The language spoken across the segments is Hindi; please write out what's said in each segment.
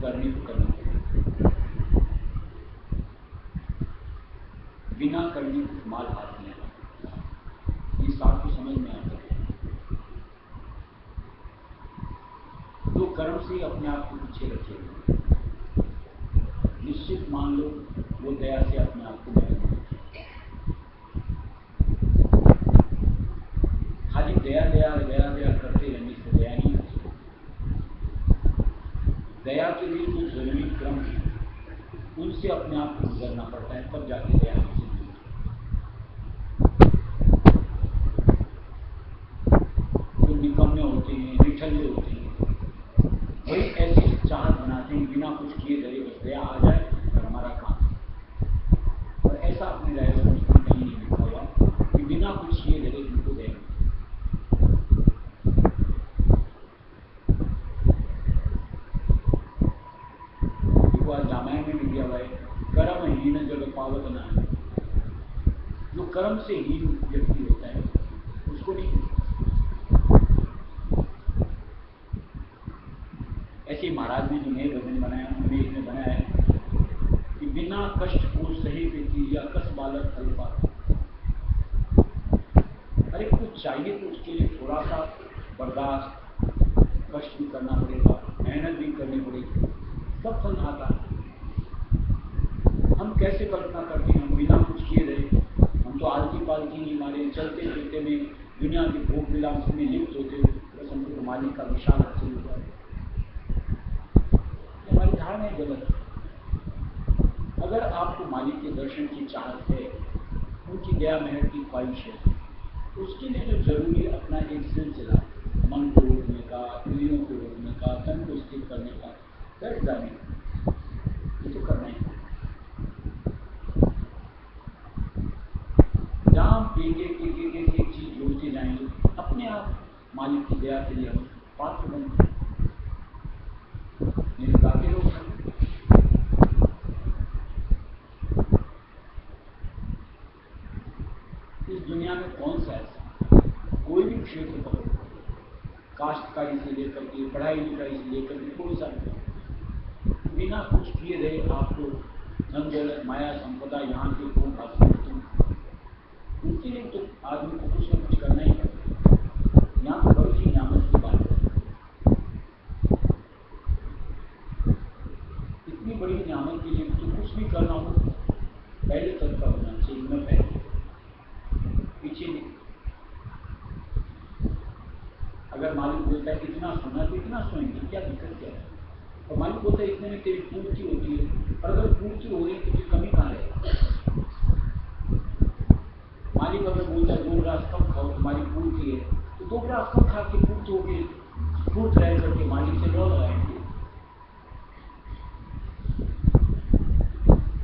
करनी तो करनी पड़ेगी, बिना करने कुछ माल हाथ नहीं आता। इस बात को समझ में आता है। तो कर्म से अपने आप को पीछे रखेगा, निश्चित मान लो वो दया से अपने आप को बढ़ाएंगे। खाली दया दया दया दया करते रहने से दया नहीं होती। दया के लिए जो जरूरी क्रम है उनसे अपने आप को गुजरना पड़ता है, तब जाके दया हमसे मिलती है। जो निकम्मे होते हैं, निठल्ले होते हैं, वही ऐसी चाहत बनाते हैं बिना कुछ किए गए बस दया आ जाए और हमारा काम है। और ऐसा अपने ड्राइवर में कहीं नहीं लिखा हुआ कि बिना कुछ किए गए जिनको दया। रामायण में भी दिया हुआ है, कर्म हीन जब पावक ना है। जो कर्म से हीन व्यक्ति होता है उसको नहीं। ऐसे महाराज ने जो नए भजन बनाया उनमें एक ने बनाया है कि बिना कष्ट को सही व्यक्ति या कस बालक फल पाता। अरे कुछ चाहिए तो उसके लिए थोड़ा सा बर्दाश्त, कष्ट भी करना पड़ेगा, मेहनत भी करनी पड़ेगी, तब फल आता है। हम कैसे कल्पना करते हैं, हम बिना कुछ किए रहे, हम तो आलती पालती नहीं मारे, चलते फिरते में दुनिया के भोग विलास में लिप्त होते हुए बस हमको मालिक का विशाल हासिल हो जाए। हमारी धारणा है गलत। अगर आपको मालिक के दर्शन की चाहत है, उनकी दया मेहर की ख्वाहिश है, उसके लिए जो जरूरी है अपना एक सिलसिला, मन को रोकने का, इंद्रियों को रोकने का, तन को स्थिर करने का, बैठ जाने का, ये तो करना ही। जहाँ हम एक चीज जोड़ते जाएंगे अपने आप मालिक की दया के लिए हम पात्र बनेंगे। मेरे काफी लोग हैं, इस दुनिया में कौन सा ऐसा, कोई भी क्षेत्र पकड़ो, काश्तकारी से लेकर के पढ़ाई लिखाई से लेकर के कोई सा बिना कुछ किए रहे आपको धन दौलत माया संपदा यहाँ के खूब हासिल होते हैं। उनके लिए तो आदमी को कुछ न कुछ करना ही पड़ेगा। यहाँ तो बड़ी ही नियामत की बात है। इतनी बड़ी नियामत के लिए तो कुछ भी करना हो पहले तरीका होना चाहिए, न पहले पीछे नहीं। अगर मालिक बोलता है इतना सोना तो इतना सोएंगे, क्या दिक्कत क्या है? और मालिक बोलता है इतने में तेरी पूर्ति होती है, और अगर पूर्ति हो रही तो कमी कहाँ है? मालिक अगर बोलता है 2 गिलास कम खाओ, तुम्हारी पूर्ति है, तो 2 गिलास कम खा के पूर्ति हो गई, पूर्त रह करके मालिक से लड़ लगाएंगे।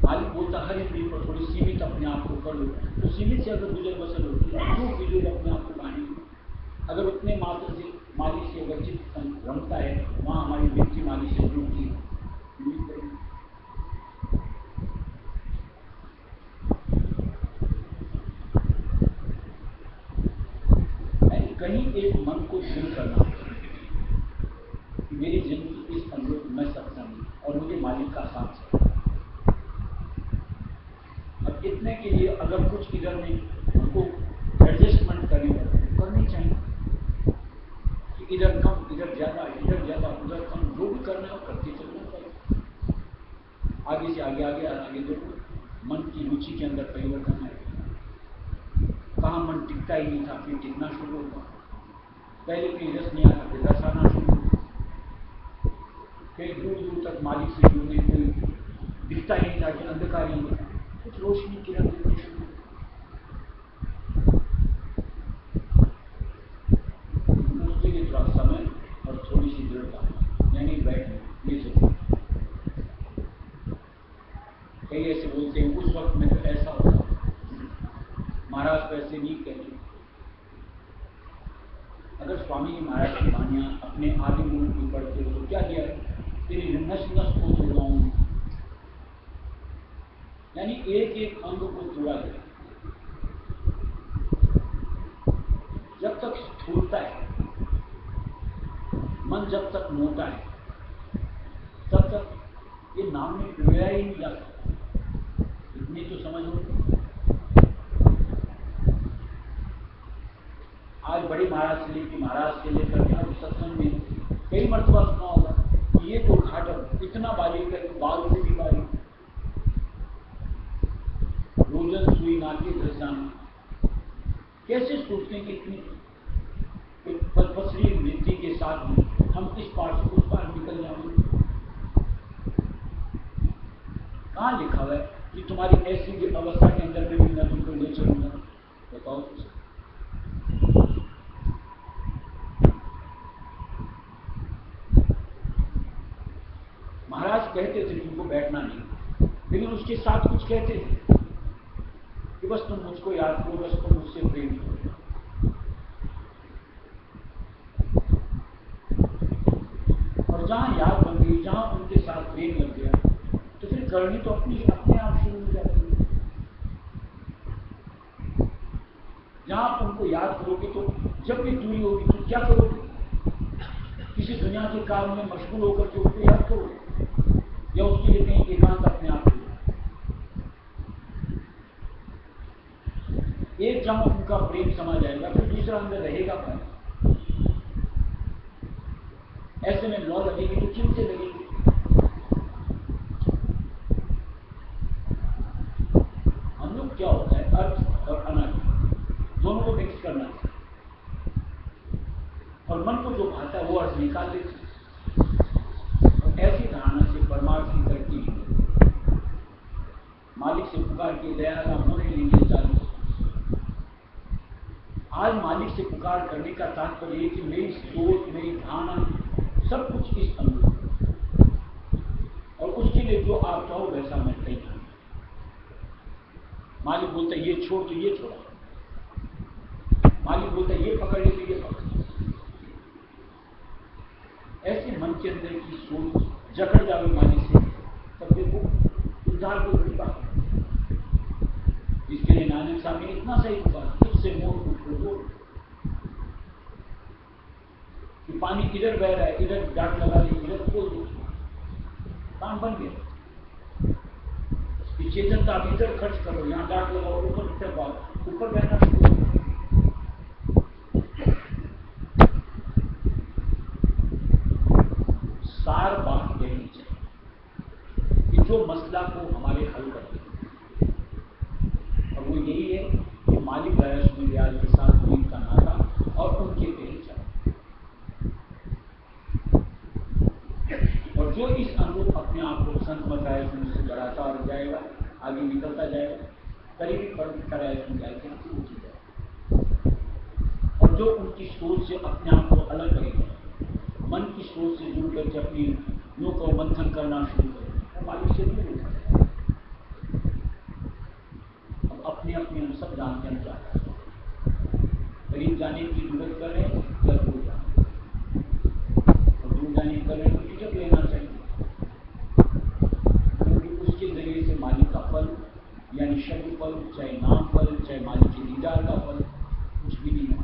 मालिक बोलता हर इंद्रिय पर थोड़ी सीमित अपने आप को कर लो, तो सीमित से अगर गुजर बसर होती है तो बिजोड़ अपने आप को बांधेंगे। अगर उतने मात्र से मालिक से अगर चित्त रमता है, वहाँ हमारी व्यक्ति मालिक से जुड़ती है। कहीं एक मन को दृढ़ करना कि मेरी जिंदगी इस अनुरूप मैं सक्षम हूँ और मुझे मालिक का साथ है। अब इतने के लिए अगर कुछ इधर में हमको एडजस्टमेंट करनी चाहिए कि इधर कम इधर ज्यादा उधर कम, जो भी करना है वो करते चलना चाहिए। आगे से आगे देखो मन की रुचि के अंदर परिवर्तन है। कहाँ मन टिकता ही नहीं था, फिर टिकना शुरू हुआ। पहले कहीं रस नहीं आता, फिर रस आना शुरू हुआ। फिर दूर दूर तक मालिक से जुड़ने कोई दिखता ही नहीं था कि अंधकार ही नहीं था, कुछ रोशनी किरण दिखनी शुरू। उसके लिए थोड़ा समय और थोड़ी सी दृढ़ता, यानी बैठने ये सब। कई ऐसे बोलते हैं उस वक्त में तो ऐसा होता, महाराज तो ऐसे नहीं कहते। अगर स्वामी जी महाराज की वाणियां अपने आदि मूल की पढ़ते हो तो क्या किया, तेरी नस नस को तोड़ाऊंगी, यानी एक एक अंग को तोड़ा गया। जब तक स्थूलता है, मन जब तक मोटा है, तब तक ये नाम में डुबाया ही नहीं जा सकता। इतनी तो समझ हो। आज बड़ी महाराज से लेकर यहाँ सत्संग में कई मरतबा सुना होगा कि ये तो घाटक इतना बारीक है, बाल से भी बारीक, रोजन सुई नाके धरसान। कैसे सोचते हैं कि इतनी पथरी वृत्ति के साथ भी हम इस पार से उस पार निकल जाएंगे? कहाँ लिखा हुआ है कि तुम्हारी ऐसी अवस्था के अंदर में भी मैं तुमको ले चलूंगा? बताओ। महाराज कहते थे तुमको बैठना नहीं, लेकिन उसके साथ कुछ कहते थे कि बस तुम मुझको याद करो, बस तुम मुझसे प्रेम करो। और जहां याद बन गई, जहां उनके साथ प्रेम लग गया, तो फिर करनी तो अपने आप शुरू हो जाती है। जहां आप उनको याद करोगे तो जब भी दूरी होगी तो क्या करोगे? किसी दुनिया के काम में मशगूल होकर के उसको याद करोगे या उसके लिए कहीं एकांत अपने आप हो? एक जहां उनका प्रेम समा जाएगा फिर दूसरा अंदर रहेगा क्या? ऐसे में लौ लगेगी तो किन से लगेगी? हम लोग क्या होता है, अर्थ और अनर्थ दोनों को मिक्स करना है और मन को जो भाता है वो अर्थ निकाल देते। और ऐसी धारणा से परमार्थ की तरक्की मालिक से पुकार के दया राम होने लेंगे चालू। आज मालिक से पुकार करने का तात्पर्य कि मेरी सोच, मेरी धारणा सब कुछ इस अनुरूप, और उसके लिए जो आप चाहो वैसा मैं कहीं। मालिक बोलता है ये छोड़ तो ये छोड़ा, मालिक बोलता है ये पकड़ ले तो ये पकड़। ऐसे मन के अंदर की सोच जकड़ जावे मालिक से, तब देखो उद्धार को बड़ी बात है। इसके लिए नानक साहब ने इतना सही कहा, उससे मोर को खोलो कि पानी इधर बह रहा है, इधर डाट लगा दी, इधर खोल दो, काम बन गया। चेतन का आप इधर खर्च करो, यहाँ डाट लगाओ, ऊपर बहना शुरू। सार बात कहनी चाहिए कि जो मसला को हमारे हल कर दे, और वो यही है कि मालिक दयाल के साथ उनका नाता और उनके पहचान, और जो इस अनुरूप अपने आप को संत बताए उससे बढ़ाता और जाएगा, आगे निकलता जाएगा, करीबी कर्म कराए सुन जाएगा, और जो उनकी सोच से अपने आप को अलग करेगा, मन की सोच से जुड़ करके अपनी यूं को मंथन करना शुरू करेगा, मालिक से दूर हो जाएगा। अब अपने अपने हम सब जानते हैं क्या करीब जाने की जरूरत कर रहे हैं या दूर जाने, और दूर जाने कर रहे हैं तो टिकट लेना चाहिए, क्योंकि उसके जरिए से मालिक का फल यानी शब्द फल, चाहे नाम फल, चाहे मालिक के दीदार का फल, कुछ भी नहीं है।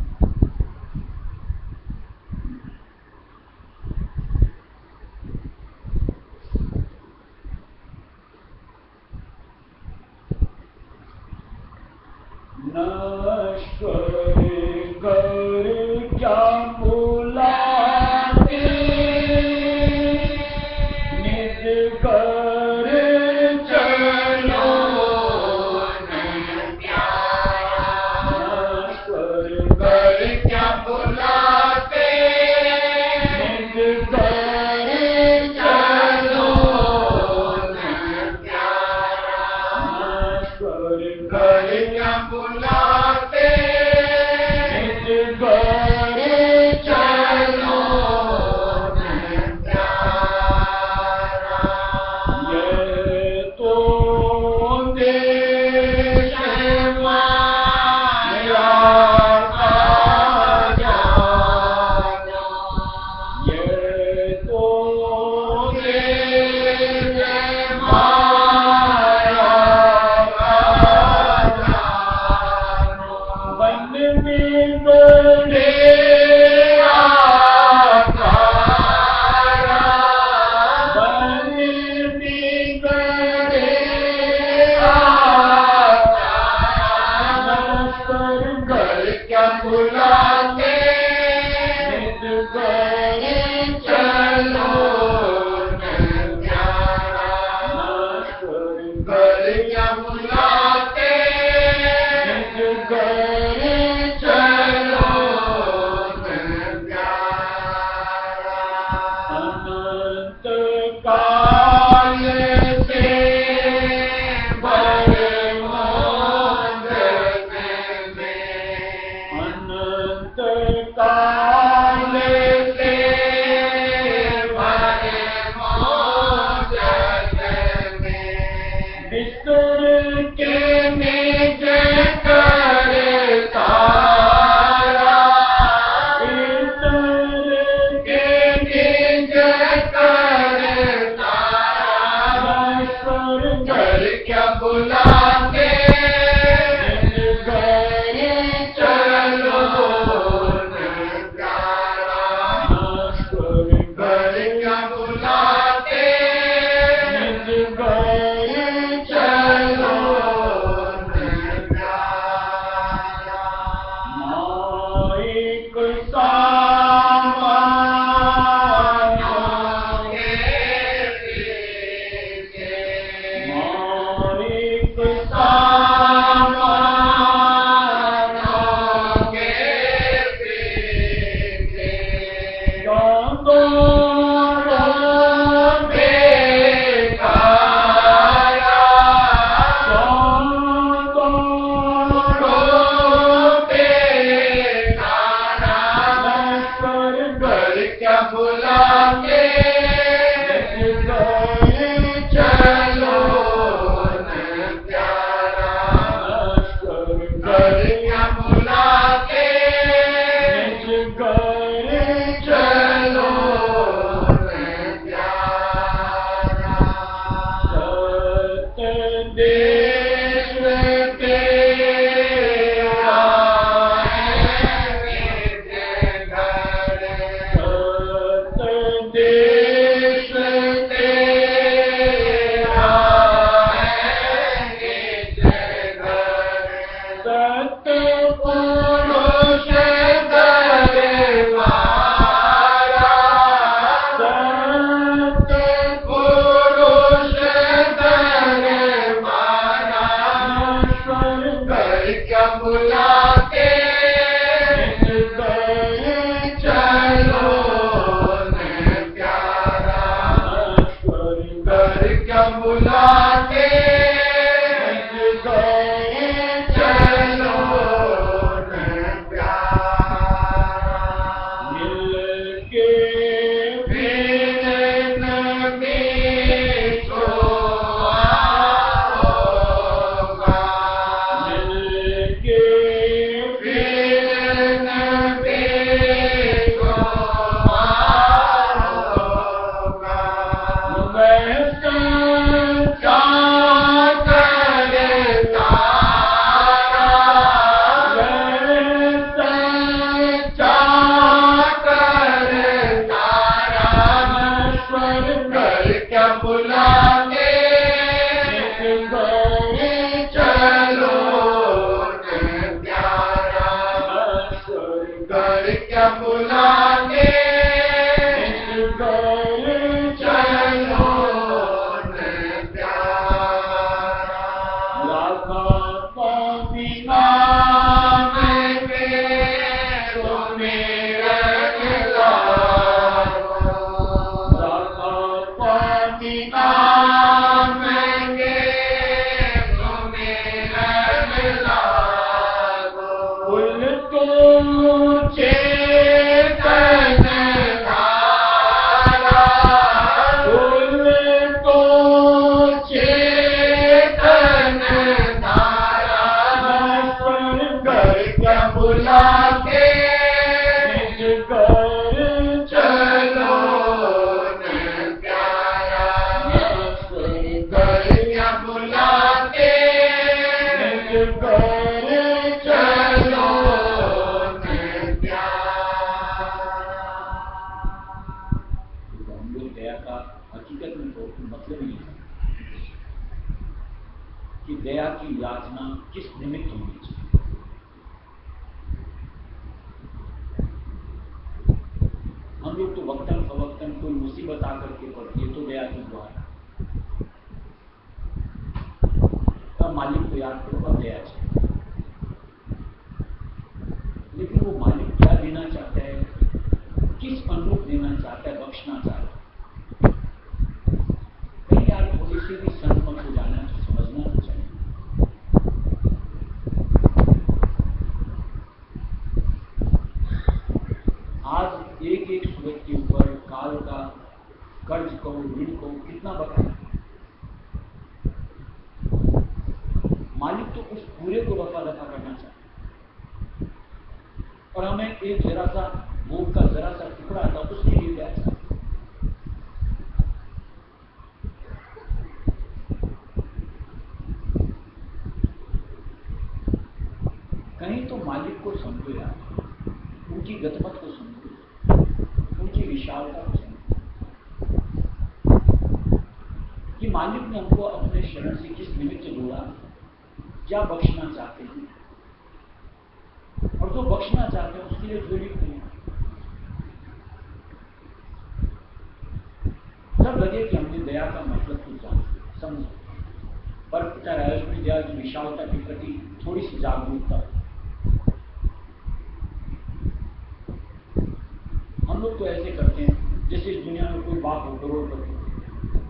नश्वर कर क्या बुलाते, निज कर चलो नश्वर कर क्या बुलाते, निज कर चलो नश्वर कर क्या बुलाते, निज घर चलो प्यारा। बुलाते चलो मिलके फिर नबी को आओगा मिलके फिर नबी को आओगा मैं सच्चा करता क्या बुलाते चलो प्यारा घर क्या बुलाते चलो प्यारा बिना बुलाते चलो प्यारा घर क्या बुलाते चलो हम लोग दया का हकीकत में तो मतलब ही है कि दया की याचना किस निमित्त होनी चाहिए। हम लोग तो वक्तन फवक्तन कोई मुसीबत आकर के पड़ती है तो दया की दुआ है, तब मालिक को याद करो और दया चाहिए। लेकिन वो मालिक क्या देना चाहता है, किस अनुरूप देना चाहता है, बख्शना चाहता है। कहीं यार थोड़ी सी भी संतमत हो जाना तो समझना तो चाहिए। आज एक एक सूरत के ऊपर काल का कर्ज को ऋण को कितना बताए। मालिक तो उस पूरे को रफा दफा करना चाहता है और हमें एक जरा सा भोग का जरा सा टुकड़ा था उसके लिए दिया चाहता है। कहीं तो मालिक को समझो यार, उनकी गतमत को समझो, उनकी विशालता को समझो कि मालिक ने हमको अपने शरण से किस निमित्त जोड़ा, क्या बख्शना चाहते हैं और जो बख्शना चाहते हैं उसके लिए जो लिखते हैं। तब लगे कि हमने दया का मतलब कुछ समझा, पर पिता राजस्वी दया की विशालता के प्रति थोड़ी सी जागरूकता। हम लोग तो ऐसे करते हैं जैसे इस दुनिया में कोई बाप हो करोड़पति,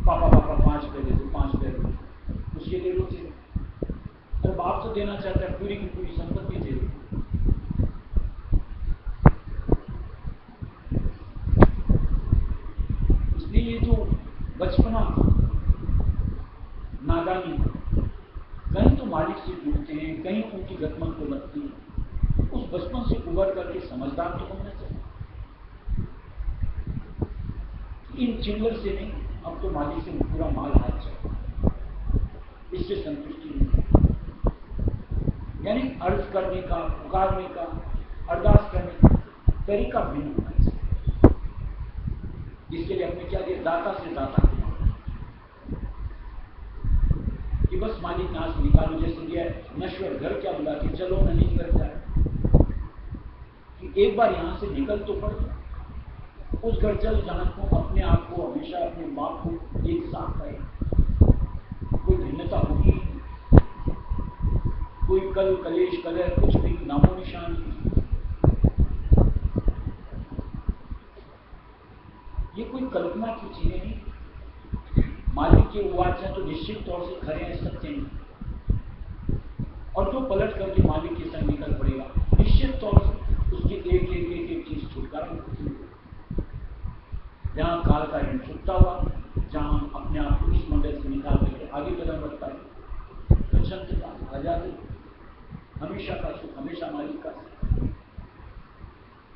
पापा पापा 5 रुपए दे दो, 5 रुपए दे दो, उसके लिए रोते। अरे बाप तो देना चाहता है पूरी की पूरी संपत्ति दे दो। इसलिए ये जो बचपना नादानी कहीं तो मालिक से जुड़ते हैं, कहीं उनकी गतमत को लगती है। उस बचपन से उबर करके समझदार तो होना चाहिए। इन चिल्लर से नहीं, अब तो मालिक से पूरा माल हाथ चाहिए, इससे संतुष्टि नहीं। यानी अर्ज करने का, पुकारने का, अरदास करने का तरीका भिन्न होना चाहिए। जिसके लिए हमने क्या दिया, दाता से दाता कि बस मालिक यहाँ से निकालो। जैसे दिया नश्वर घर क्या बुला के चलो न निकल जाए, कि एक बार यहाँ से निकल तो पड़ जाए। उस घर चल जहां को अपने आप को हमेशा अपने बाप को एक साथ पाए, कोई भिन्नता होगी, कोई कल कलेश कलह कुछ भी नामो निशान नहीं। ये कोई कल्पना की चीजें नहीं, मालिक के उवाच है तो निश्चित तौर से खरे हैं, सत्य हैं। और जो पलट करके मालिक के संग निकल पड़ेगा, निश्चित तौर से उसकी एक चीज छुटकारा होती है। जहां काल का ऋण चुकता हुआ, जहां हम अपने आप को इस मंडल से निकाल करके आगे कदम बढ़ता है, स्वच्छता, आजादी, हमेशा का सुख, हमेशा मालिक का सुख।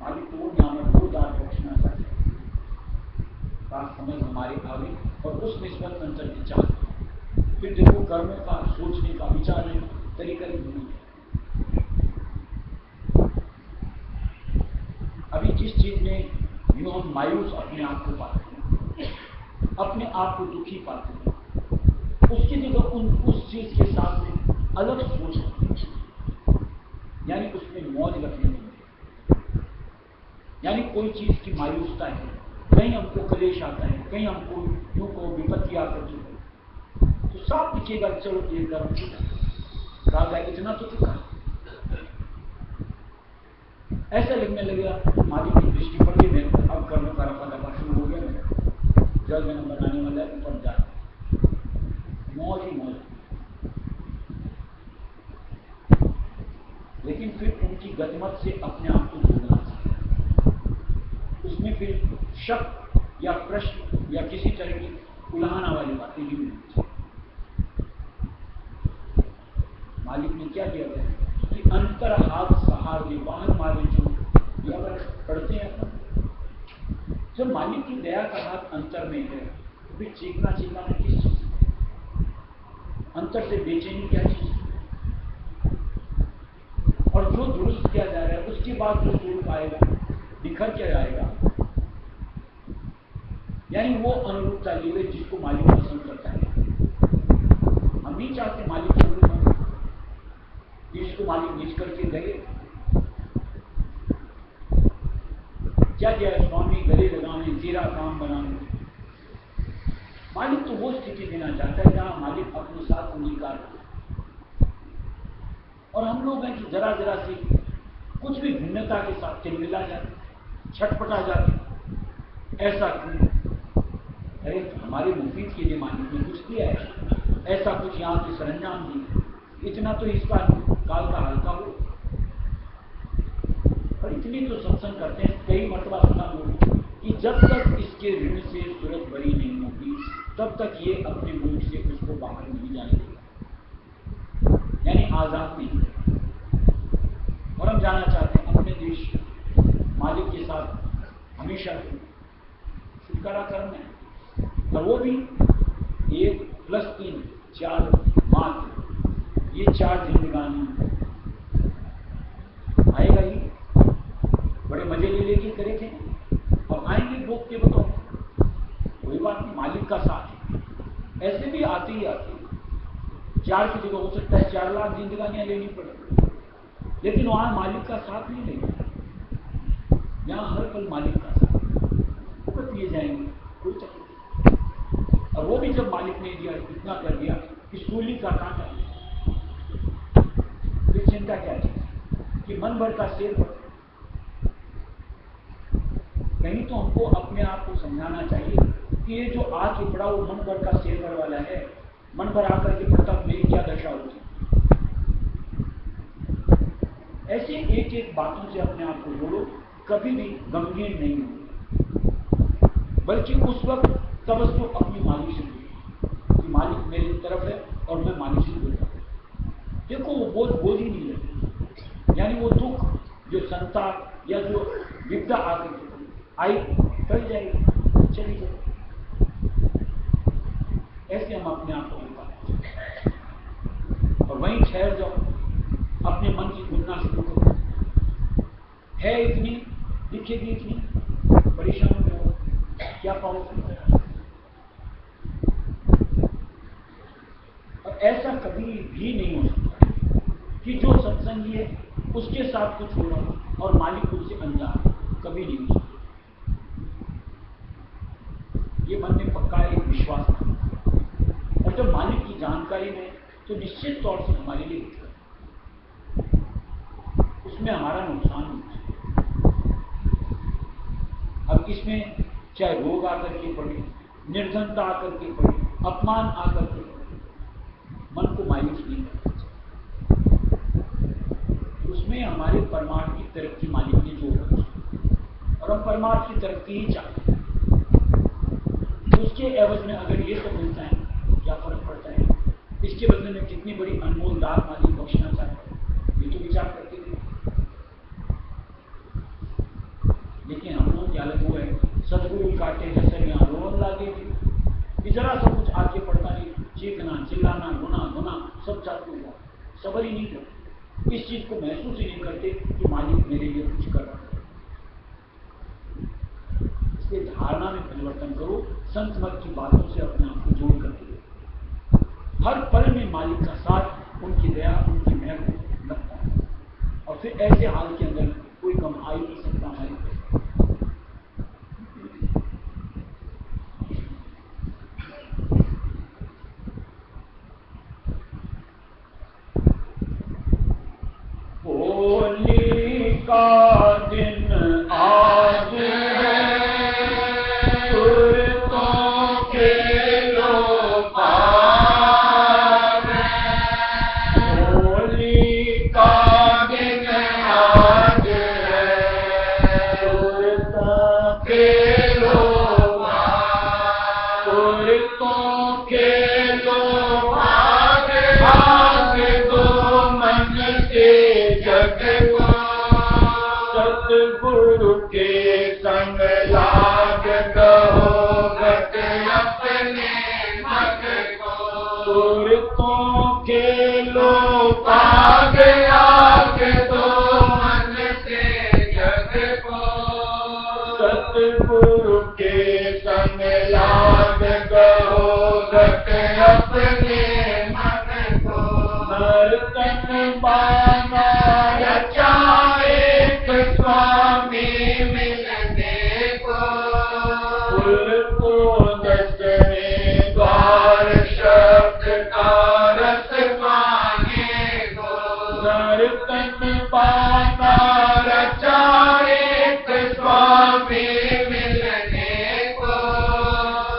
मालिक को वो नियामक, वो दान बख्शना चाहते हैं। बात समझ हमारे आगे और उस निस्बत अंतर की चाहते हैं। फिर देखो कर्मों का, सोचने का, विचारने का तरीका ही नहीं है। अभी जिस चीज में यूं हम मायूस अपने आप को पाते हैं, अपने आप को दुखी पाते हैं, उसकी जगह उस चीज के साथ में अलग सोच रखते हैं, यानी उसमें मौज रखने में, यानी कोई चीज की मायूसता है, कहीं हमको कलेश आता है, कहीं हमको यूं को विपत्ति आकर है, तो साफ दिखेगा चलो ये कर्म कहा जाए इतना तो चुका। ऐसा लगने लगेगा मालिक की दृष्टि पड़ गई, मैं अब कर्म का रफा दफा शुरू हो गया, मैं जल जन्म बनाने वाला ऊपर जा, मौज ही मौज। लेकिन फिर उनकी गतिमत से अपने आप को जोड़ना चाहिए, उसमें फिर शक या प्रश्न या किसी तरह की उलाहना वाली बातें भी नहीं चाहिए। मालिक ने क्या किया था कि अंतर हाथ सहार दे, वाहन मारे जो अगर पढ़ते हैं अपन, जब मालिक की दया का हाथ अंतर में है तो फिर चीखना चिल्लाना किस चीज, अंतर से बेचैनी क्या चीज, और जो दुरुस्त किया जा रहा है उसके बाद जो टूट पाएगा, बिखर के जाएगा, यानी वो अनुरूपता लिए जिसको मालिक पसंद करता है। हम नहीं चाहते मालिक के अनुरूप जिसको मालिक नीच करके गए, क्या किया स्वामी गले लगाने, तेरा काम बनाने। मालिक तो वो स्थिति देना चाहता है जहां मालिक अपने साथ अंगीकार हो, और हम लोग हैं कि जरा जरा सी कुछ भी भिन्नता के साथ तिलमिला जाते, छटपटा जाते, ऐसा क्यों? अरे हमारे मुफीद के लिए मालिक ने कुछ दिया है, ऐसा कुछ यहाँ के सरंजाम दिए, इतना तो इसका काल का हल्का हो। और इतनी तो सत्संग करते हैं, कई मरतबा सुना लोग कि जब तक इसके ऋण से सूरत बरी नहीं होगी तब तक ये अपने मुल्क से उसको बाहर नहीं जाने देगा, यानी आजाद नहीं। और हम जाना चाहते हैं अपने देश मालिक के साथ हमेशा छुटकारा करना है, और वो भी 1+3 4 मात्र, ये 4 जिंदगानी आएगा ही, बड़े मजे ले लेके करे थे और आएंगे भोग के बताओ, कोई बात नहीं, मालिक का साथ है। ऐसे भी आते ही आते, 4 की जगह हो सकता है 4 लाख जिंदगानियां लेनी पड़े, लेकिन वहां मालिक का साथ नहीं लेगा, यहां हर पल मालिक का साथ भुगत लिए जाएंगे, कोई तकलीफ। और वो भी जब मालिक ने दिया, इतना कर दिया कि सूली का कांटा, फिर चिंता क्या है कि मन भर का शेर पर। कहीं तो हमको अपने आप को समझाना चाहिए कि ये जो आके पड़ा वो मन भर का शेर भर वाला है, मन भर आकर के पड़ता मेरी क्या दशा होती। ऐसे एक एक बातों से अपने आप को जोड़ो, कभी भी गमगीन नहीं हो, बल्कि उस वक्त तवज्जो अपनी मालिक से जुड़े कि मालिक मेरी तरफ है और मैं मालिक से जुड़ रहा हूं। देखो वो बोझ ही नहीं लगती, यानी वो दुख जो संताप या जो विपदा आकर आई टल जाएगी, चली जाएगी। ऐसे हम अपने आप को और वहीं ठहर जाओ, अपने मन की तुलना शुरू करो, है इतनी, दिखेगी इतनी, परेशान में हो, क्या पाओगे? और ऐसा कभी भी नहीं हो सकता कि जो सत्संगी है उसके साथ कुछ हो रहा हो और मालिक उससे अनजान, कभी नहीं हो सकता। ये मन में पक्का एक विश्वास था, और जब मालिक की जानकारी में तो निश्चित तौर से हमारे लिए उसमें हमारा नुकसान नहीं। अब इसमें चाहे रोग आकर के पड़े, निर्धनता आकर के पड़े, अपमान आकर के मन को मायूस नहीं करता। उसमें हमारे परमार्थ की तरक्की मालिक ने जोड़ रखी और हम परमार्थ की तरक्की ही चाहते हैं। उसके एवज में अगर ये सब मिलता है क्या फर्क पड़ता है? इसके बदले में कितनी बड़ी अनमोल दात मालिक बख्शना चाहता है, ये तो विचार करते थे। लेकिन हम लोग की हालत वो है, सदगुरु काटे जैसे यहाँ रोन लागे भी जरा सब कुछ आगे पड़ता नहीं, चीखना चिल्लाना गुना गुना सब चालू हुआ, सबर ही नहीं करते, इस चीज को महसूस ही नहीं करते कि मालिक मेरे लिए कुछ कर रहा है। इसलिए धारणा में परिवर्तन करो, संत मत की बातों से अपने आप को जोड़ करके हर पल में मालिक का साथ, उनकी दया, उनकी मेहर लगता है और फिर ऐसे हाल के अंदर कोई कम आ ही नहीं सकता हमारे पास। होली का दिन आज है, सुरतों के लो पार है। होली का दिन आज है, सुरतों के लो पार, सुरतों के लो पार, भाग दो मन के जग को, सतगुरु के संग लाग कहो गत अपने मत को, सुरतों के लो पाग आग दो मन से जग को, सतगुरु के संग लाग कहो गत अपने मन को, नर्तन बाना रचा एक स्वामी मिलने को, फूल को दसवें द्वार शब्द का रस पाने को, नर्तन बाना रचा एक स्वामी मिलने को,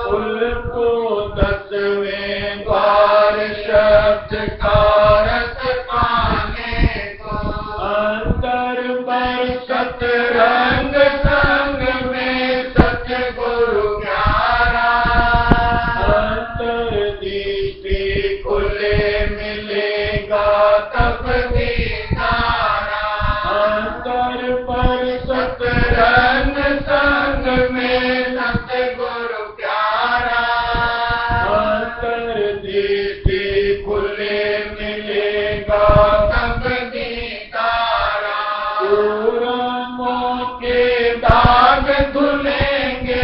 फूल को दसवें द्वार शब्द का रस पाने को, अंतर बरसत रंग संग में सतगुरु प्यारा, अंतर दृष्टि खुले मिलेगा तब दीदारा, अंतर बरसत रंग संग में सतगुरु प्यारा, अंतर दृष्टि खुले मिलेगा तब दीदारा, पूरमों के दाग धुलेंगे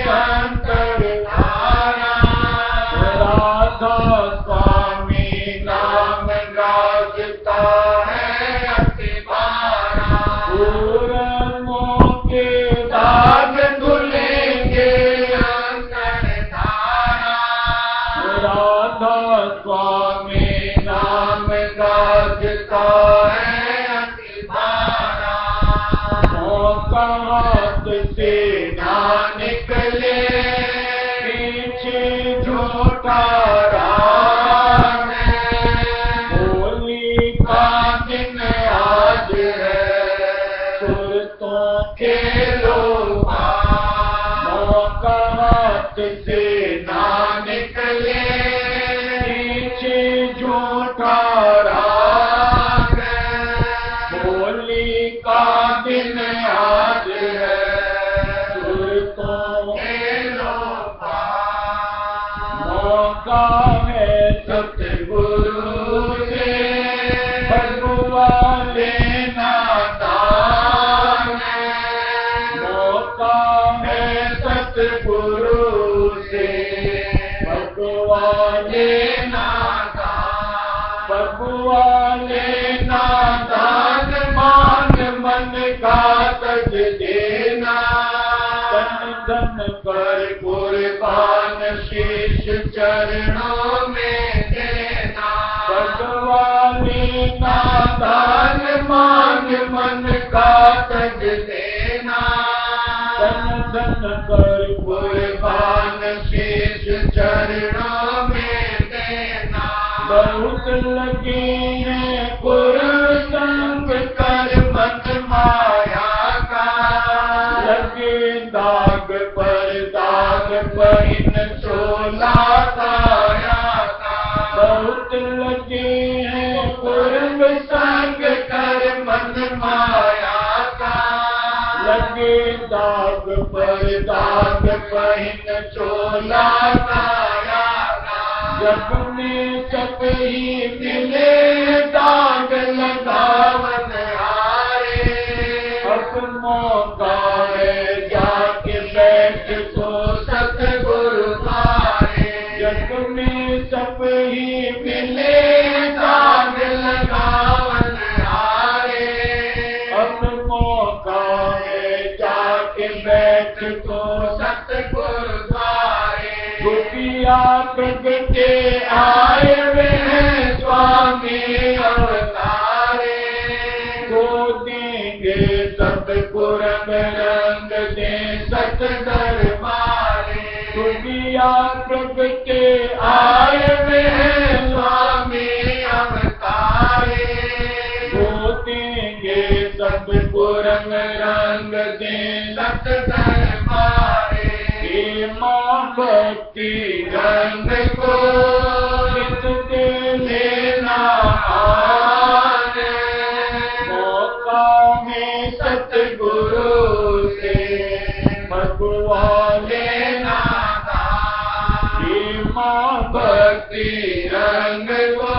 अंतर धारा, राधा स्वामी नाम गाजता है अति बारा, पूरमों के दाग धुलेंगे अंतर धारा, राधा स्वामी नाम गाजता है अति बारा, मौका हाथ से ना निकले पीछे झूठा राह है, होली का दिन आज है, सुरतों के लो पार, मौका हाथ से ना निकले पीछे झूठा राह है, होली का दिन आज है, सुरतों के लो पार, मौका है सतगुरु से भगवान लेना दान है, मौका है सतगुरु से भगवान लेना दान, भगवान लेना दान, मान मन का तज देना, तन धन कर कुर्बान शीश चरणों में देना, भगवान लेना दान, मान मन का तज देना, तन धन कर कुर्बान शीश चरणों बहुत लगे हैं कुसंग कर मत माया का, लगे दाग पर इन चोला काया का, बहुत लगे हैं कुरंग संग कर मन माया का, लगे दाग पर इन चोला काया का, जग में सब ही मिले दाग लगावन हारे, अब मौका है जाके बैठ सो सतगुरु द्वारे, जग में सब ही मिले दाग लगावन हारे, अब मौका है जाके बैठ सो सतगुरु द्वारे, गोपिया प्रगटे आए वे हैं स्वामी अवतारे, को देंगे सब कुरंग रंग दे सत दरबारे, गोपिया प्रगटे आए वे हैं स्वामी अवतारे, को देंगे सब कुरंग रंग दे सत दरबारे, माँ भक्ति रंग को नित दे लेना आने, मौका है सतगुरु से मगवा लेना दान, माँ भक्ति रंग को